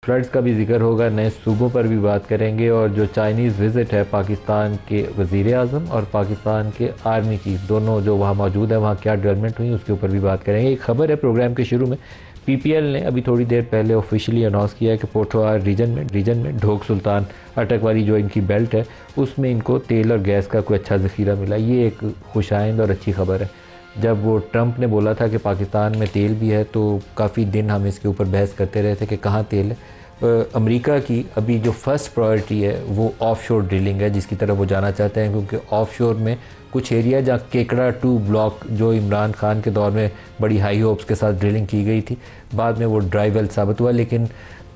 Floods کا بھی ذکر ہوگا، نئے صوبوں پر بھی بات کریں گے، اور جو چائنیز وزٹ ہے پاکستان کے وزیر اعظم اور پاکستان کے آرمی چیف دونوں جو وہاں موجود ہیں، وہاں کیا ڈیولپمنٹ ہوئی اس کے اوپر بھی بات کریں گے۔ ایک خبر ہے پروگرام کے شروع میں، پی پی ایل نے ابھی تھوڑی دیر پہلے آفیشلی اناؤنس کیا ہے کہ پوٹھوہار ریجن میں ڈھوک سلطان اٹک والی جو ان کی بیلٹ ہے اس میں ان کو تیل اور گیس کا کوئی اچھا ذخیرہ ملا۔ یہ ایک خوش آئند اور اچھی خبر ہے۔ جب وہ ٹرمپ نے بولا تھا کہ پاکستان میں تیل بھی ہے تو کافی دن ہم اس کے اوپر بحث کرتے رہے تھے کہ کہاں تیل ہے۔ امریکہ کی ابھی جو فرسٹ پرائرٹی ہے وہ آف شور ڈرلنگ ہے، جس کی طرف وہ جانا چاہتے ہیں، کیونکہ آف شور میں کچھ ایریا جہاں کیکڑا 2 بلاک جو عمران خان کے دور میں بڑی ہائی ہوپس کے ساتھ ڈرلنگ کی گئی تھی، بعد میں وہ ڈرائی ویل ثابت ہوا، لیکن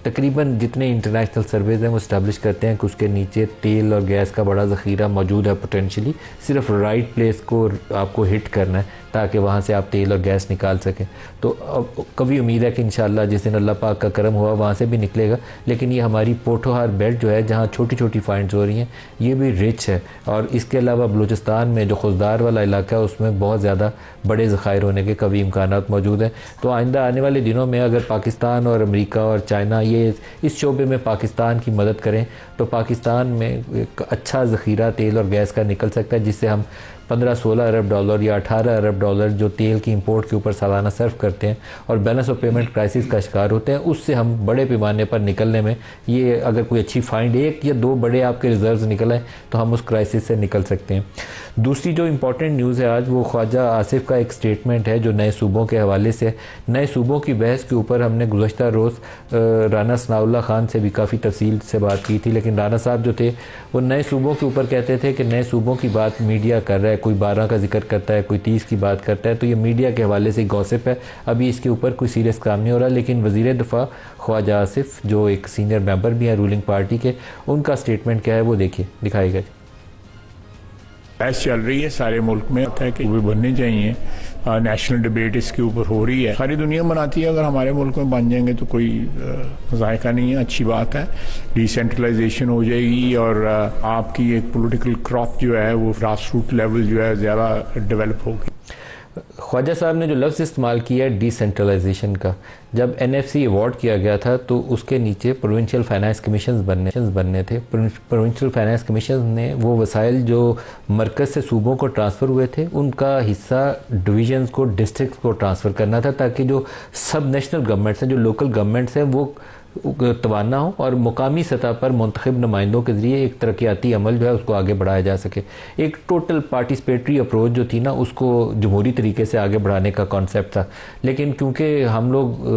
تقریباً جتنے انٹرنیشنل سرویز ہیں وہ اسٹیبلش کرتے ہیں کہ اس کے نیچے تیل اور گیس کا بڑا ذخیرہ موجود ہے پوٹینشلی، صرف رائٹ پلیس کو آپ کو ہٹ کرنا ہے تاکہ وہاں سے آپ تیل اور گیس نکال سکیں۔ تو کبھی امید ہے کہ انشاءاللہ جس دن اللہ پاک کا کرم ہوا وہاں سے بھی نکلے گا، لیکن یہ ہماری پوٹھوہار بیلٹ جو ہے جہاں چھوٹی چھوٹی فائنڈز ہو رہی ہیں یہ بھی رچ ہے، اور اس کے علاوہ بلوچستان میں جو خضدار والا علاقہ ہے اس میں بہت زیادہ بڑے ذخائر ہونے کے کبھی امکانات موجود ہیں۔ تو آئندہ آنے والے دنوں میں اگر پاکستان اور امریکہ اور چائنا یہ اس شعبے میں پاکستان کی مدد کریں تو پاکستان میں ایک اچھا ذخیرہ تیل اور گیس کا نکل سکتا ہے، جس سے ہم 15-16 ارب ڈالر یا 18 ارب ڈالر جو تیل کی امپورٹ کے اوپر سالانہ صرف کرتے ہیں اور بیلنس آف پیمنٹ کرائسس کا شکار ہوتے ہیں، اس سے ہم بڑے پیمانے پر نکلنے میں، یہ اگر کوئی اچھی فائنڈ 1 یا 2 بڑے آپ کے ریزروز نکل آئیں تو ہم اس کرائسس سے نکل سکتے ہیں۔ دوسری جو امپورٹنٹ نیوز ہے آج وہ خواجہ آصف کا ایک سٹیٹمنٹ ہے جو نئے صوبوں کے حوالے سے۔ نئے صوبوں کی بحث کے اوپر ہم نے گزشتہ روز رانا ثناء اللہ خان سے بھی کافی تفصیل سے بات کی تھی، لیکن رانا صاحب جو تھے وہ نئے صوبوں کے اوپر کہتے تھے کہ نئے صوبوں کی بات میڈیا کر رہا ہے، کوئی 12 کا ذکر کرتا ہے، کوئی 30 کی بات کرتا ہے، تو یہ میڈیا کے حوالے سے گوسپ ہے، ابھی اس کے اوپر کوئی سیریس کام نہیں ہو رہا۔ لیکن وزیر دفاع خواجہ آصف جو ایک سینئر ممبر بھی ہیں رولنگ پارٹی کے، ان کا سٹیٹمنٹ کیا ہے وہ دیکھیے، دکھائے گا۔ بحث چل رہی ہے سارے ملک میں کہ وہ بننے چاہیے، نیشنل ڈیبیٹ اس کے اوپر ہو رہی ہے، ساری دنیا مناتی ہے، اگر ہمارے ملک میں بن جائیں گے تو کوئی ذائقہ نہیں ہے، اچھی بات ہے، ڈی سینٹرلائزیشن ہو جائے گی اور آپ کی ایک پولیٹیکل کراپ جو ہے وہ گراس روٹ لیول جو ہے زیادہ ڈیولپ ہوگی۔ خواجہ صاحب نے جو لفظ استعمال کیا ہے ڈی سینٹرلائزیشن کا، جب NFC ایوارڈ کیا گیا تھا تو اس کے نیچے پروونشل فائنانس کمیشنز بننے تھے۔ پروونشل فائنانس کمیشنز نے وہ وسائل جو مرکز سے صوبوں کو ٹرانسفر ہوئے تھے ان کا حصہ ڈویژنز کو، ڈسٹرکٹس کو ٹرانسفر کرنا تھا، تاکہ جو سب نیشنل گورنمنٹس ہیں، جو لوکل گورنمنٹس ہیں، وہ توانا ہو اور مقامی سطح پر منتخب نمائندوں کے ذریعے ایک ترقیاتی عمل جو ہے اس کو آگے بڑھایا جا سکے۔ ایک ٹوٹل پارٹیسپیٹری اپروچ جو تھی نا اس کو جمہوری طریقے سے آگے بڑھانے کا کانسیپٹ تھا، لیکن کیونکہ ہم لوگ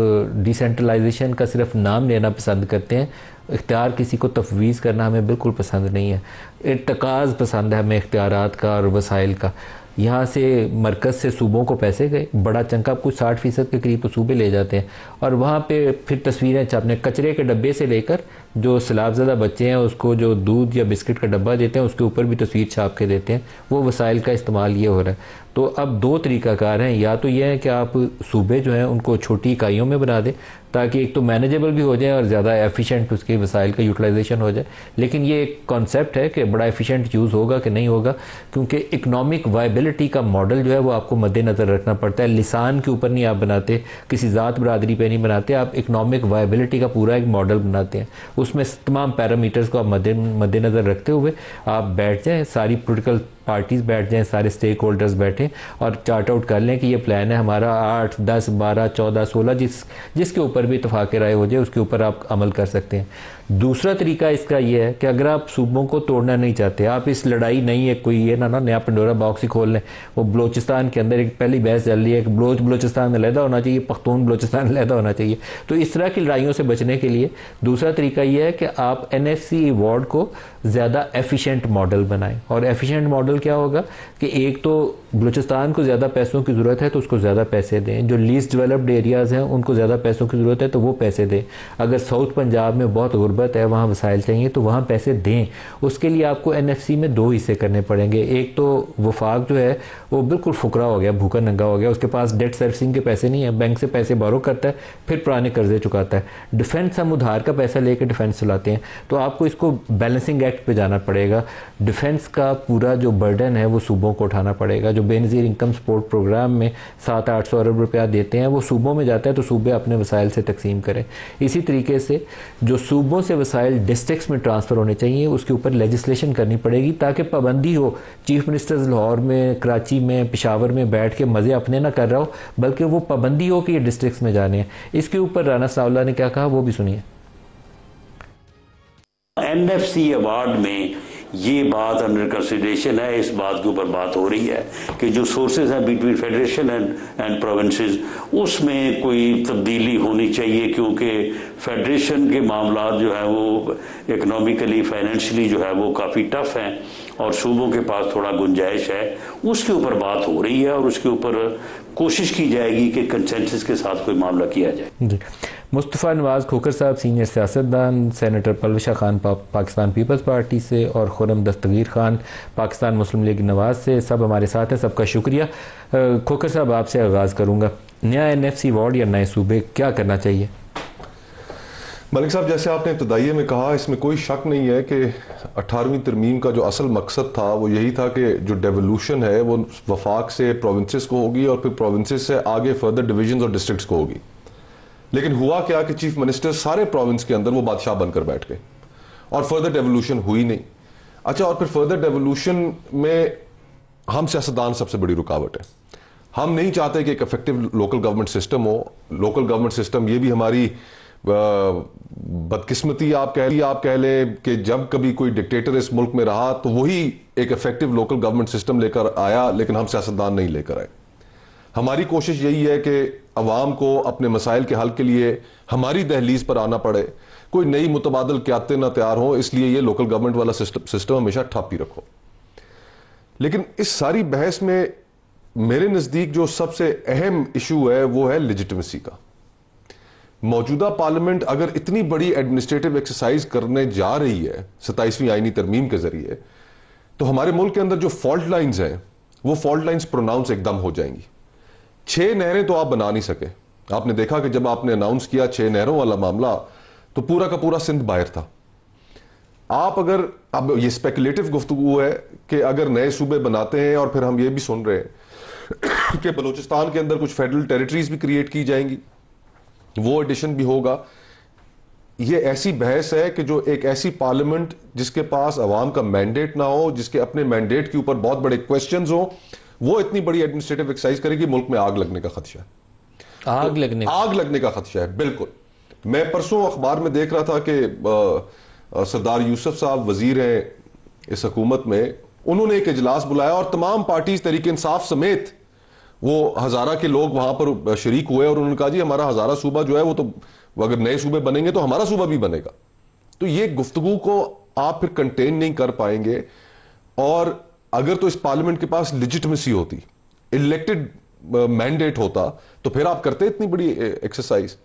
ڈی سینٹرلائزیشن کا صرف نام لینا پسند کرتے ہیں، اختیار کسی کو تفویض کرنا ہمیں بالکل پسند نہیں ہے، ارتکاز پسند ہے ہمیں اختیارات کا اور وسائل کا۔ یہاں سے مرکز سے صوبوں کو پیسے گئے، بڑا چنک آپ کچھ 60% کے قریب تو صوبے لے جاتے ہیں، اور وہاں پہ پھر تصویریں چھاپنے، کچرے کے ڈبے سے لے کر جو سیلاب زدہ بچے ہیں اس کو جو دودھ یا بسکٹ کا ڈبہ دیتے ہیں اس کے اوپر بھی تصویر چھاپ کے دیتے ہیں، وہ وسائل کا استعمال یہ ہو رہا ہے۔ تو اب 2 طریقہ کار ہیں، یا تو یہ ہے کہ آپ صوبے جو ہیں ان کو چھوٹی اکائیوں میں بنا دیں تاکہ ایک تو مینیجیبل بھی ہو جائیں اور زیادہ ایفیشینٹ اس کے وسائل کا یوٹیلائزیشن ہو جائے، لیکن یہ ایک کانسیپٹ ہے کہ بڑا ایفیشینٹ یوز ہوگا کہ نہیں ہوگا، کیونکہ اکنامک وائبلٹی کا ماڈل جو ہے وہ آپ کو مد نظر رکھنا پڑتا ہے۔ لسان کے اوپر نہیں آپ بناتے، کسی ذات برادری پہ نہیں بناتے، آپ اکنامک وائبلٹی کا پورا ایک ماڈل بناتے ہیں، اس میں تمام پیرامیٹرز کو آپ مد نظر رکھتے ہوئے آپ بیٹھ جائیں، ساری پولیٹیکل پارٹیز بیٹھ جائیں، سارے سٹیک ہولڈرز بیٹھیں اور چارٹ آؤٹ کر لیں کہ یہ پلان ہے ہمارا 8، 10، 12، 14، 16 جس کے اوپر بھی اتفاق رائے ہو جائے اس کے اوپر آپ عمل کر سکتے ہیں۔ دوسرا طریقہ اس کا یہ ہے کہ اگر آپ صوبوں کو توڑنا نہیں چاہتے، آپ اس لڑائی نہیں ہے کوئی یہ نہ نیا پنڈورا باکس ہی کھول لیں، وہ بلوچستان کے اندر ایک پہلی بحث چل رہی ہے کہ بلوچستان علیحدہ ہونا چاہیے، پختون بلوچستان علیحدہ ہونا چاہیے، تو اس طرح کی لڑائیوں سے بچنے کے لیے دوسرا طریقہ یہ ہے کہ آپ NFC ایوارڈ کو زیادہ ایفیشینٹ ماڈل بنائیں، اور ایفیشینٹ ماڈل کیا ہوگا کہ ایک تو بلوچستان کو زیادہ پیسوں کی ضرورت ہے تو اس کو زیادہ پیسے دیں، جو لیسٹ ڈیولپڈ ایریاز ہیں ان کو زیادہ پیسوں کی ضرورت ہے تو وہ پیسے دیں، اگر ساؤتھ پنجاب میں بہت غربت ہے وہاں وسائل چاہیے تو وہاں پیسے دیں۔ اس کے لیے آپ کو NFC میں 2 حصے کرنے پڑیں گے، ایک تو وفاق جو ہے وہ بالکل فقرا ہو گیا، بھوکا ننگا ہو گیا، اس کے پاس ڈیٹ سروسنگ کے پیسے نہیں ہیں، بینک سے پیسے بورو کرتا ہے پھر پرانے قرضے چکاتا ہے، ڈیفنس ہم ادھار کا پیسہ لے کے ڈیفنس چلاتے ہیں، تو آپ کو اس کو بیلنسنگ ایکٹ پہ جانا پڑے گا، ڈیفنس کا پورا جو برڈن ہے وہ صوبوں کو اٹھانا پڑے گا. جو بے نظیر انکم سپورٹ پروگرام میں 700-800 ارب روپیہ دیتے ہیں وہ صوبوں میں جاتا ہے تو صوبے اپنے وسائل سے تقسیم کریں. اسی طریقے سے جو صوبوں سے وسائل ڈسٹرکٹس میں ٹرانسفر ہونے چاہیے اس کے اوپر لیجسلیشن کرنی پڑے گی تاکہ پابندی ہو. چیف منسٹر لاہور میں، کراچی میں، پشاور میں بیٹھ کے مزے اپنے نہ کر رہا ہو بلکہ وہ پابندی ہو کہ یہ ڈسٹرکٹس میں جانے ہیں. اس کے اوپر رانا ثناء اللہ نے کیا کہا وہ بھی سنیے. NFC ایوارڈ میں یہ بات انڈر کنسیڈریشن ہے، اس بات کے اوپر بات ہو رہی ہے کہ جو سورسز ہیں بٹوین فیڈریشن اینڈ پروونسز اس میں کوئی تبدیلی ہونی چاہیے، کیونکہ فیڈریشن کے معاملات جو ہیں وہ اکنامیکلی فائنینشلی جو ہے وہ کافی ٹف ہیں اور صوبوں کے پاس تھوڑا گنجائش ہے. اس کے اوپر بات ہو رہی ہے اور اس کے اوپر کوشش کی جائے گی کہ کنسنسس کے ساتھ کوئی معاملہ کیا جائے. جی. مصطفیٰ نواز کھوکھر صاحب سینئر سیاستدان، سینیٹر پلوشہ خان پاکستان پیپلز پارٹی سے اور خرم دستگیر خان پاکستان مسلم لیگ نواز سے، سب ہمارے ساتھ ہیں. سب کا شکریہ. کھوکھر صاحب آپ سے آغاز کروں گا. نیا NFC ایوارڈ یا نئے صوبے کیا کرنا چاہیے؟ ملک صاحب جیسے آپ نے ابتدائیے میں کہا، اس میں کوئی شک نہیں ہے کہ 18ویں ترمیم کا جو اصل مقصد تھا وہ یہی تھا کہ جو ڈیولوشن ہے وہ وفاق سے پروونسز کو ہوگی اور پھر پروونسز سے آگے فردر ڈویژنز اور ڈسٹرکٹس کو ہوگی. لیکن ہوا کیا کہ چیف منسٹر سارے پروونس کے اندر وہ بادشاہ بن کر بیٹھ گئے اور فردر ڈیولوشن ہوئی نہیں. اچھا، اور پھر فردر ڈیولوشن میں ہم سیاستدان سب سے بڑی رکاوٹ ہے. ہم نہیں چاہتے کہ ایک افیکٹو لوکل گورنمنٹ سسٹم ہو. لوکل گورنمنٹ سسٹم یہ بھی ہماری بدقسمتی آپ کہہ لیں کہ جب کبھی کوئی ڈکٹیٹر اس ملک میں رہا تو وہی ایک افیکٹو لوکل گورنمنٹ سسٹم لے کر آیا، لیکن ہم سیاستدان نہیں لے کر آئے. ہماری کوشش یہی ہے کہ عوام کو اپنے مسائل کے حل کے لیے ہماری دہلیز پر آنا پڑے، کوئی نئی متبادل قیادتیں نہ تیار ہوں، اس لیے یہ لوکل گورنمنٹ والا سسٹم ہمیشہ ٹھپ ہی رکھو. لیکن اس ساری بحث میں میرے نزدیک جو سب سے اہم ایشو ہے وہ ہے لیجٹمیسی کا. موجودہ پارلیمنٹ اگر اتنی بڑی ایڈمنسٹریٹو ایکسرسائز کرنے جا رہی ہے 27ویں آئینی ترمیم کے ذریعے، تو ہمارے ملک کے اندر جو فالٹ لائنز ہیں وہ فالٹ لائنز پروناؤنس ایک دم ہو جائیں گی. 6 نہریں تو آپ بنا نہیں سکے. آپ نے دیکھا کہ جب آپ نے اناؤنس کیا 6 نہروں والا معاملہ تو پورا کا پورا سندھ باہر تھا. آپ اگر اب یہ اسپیکولیٹو گفتگو ہے کہ اگر نئے صوبے بناتے ہیں، اور پھر ہم یہ بھی سن رہے ہیں کہ بلوچستان کے اندر کچھ فیڈرل ٹیریٹریز بھی کریٹ کی جائیں گی، وہ ایڈیشن بھی ہوگا. یہ ایسی بحث ہے کہ جو ایک ایسی پارلیمنٹ جس کے پاس عوام کا مینڈیٹ نہ ہو، جس کے اپنے مینڈیٹ کے اوپر بہت بڑے کویسچنز ہوں، وہ اتنی بڑی ایڈمنسٹریٹو ایکسرسائز کرے گی، ملک میں آگ لگنے کا خدشہ ہے. آگ لگنے کا خدشہ ہے بالکل. میں پرسوں اخبار میں دیکھ رہا تھا کہ سردار یوسف صاحب وزیر ہیں اس حکومت میں، انہوں نے ایک اجلاس بلایا اور تمام پارٹیز تحریک انصاف سمیت وہ ہزارہ کے لوگ وہاں پر شریک ہوئے اور انہوں نے کہا جی ہمارا ہزارہ صوبہ جو ہے وہ تو اگر نئے صوبے بنیں گے تو ہمارا صوبہ بھی بنے گا. تو یہ گفتگو کو آپ پھر کنٹین نہیں کر پائیں گے. اور اگر تو اس پارلیمنٹ کے پاس لیجٹمیسی ہوتی، الیکٹڈ مینڈیٹ ہوتا، تو پھر آپ کرتے اتنی بڑی ایکسرسائز.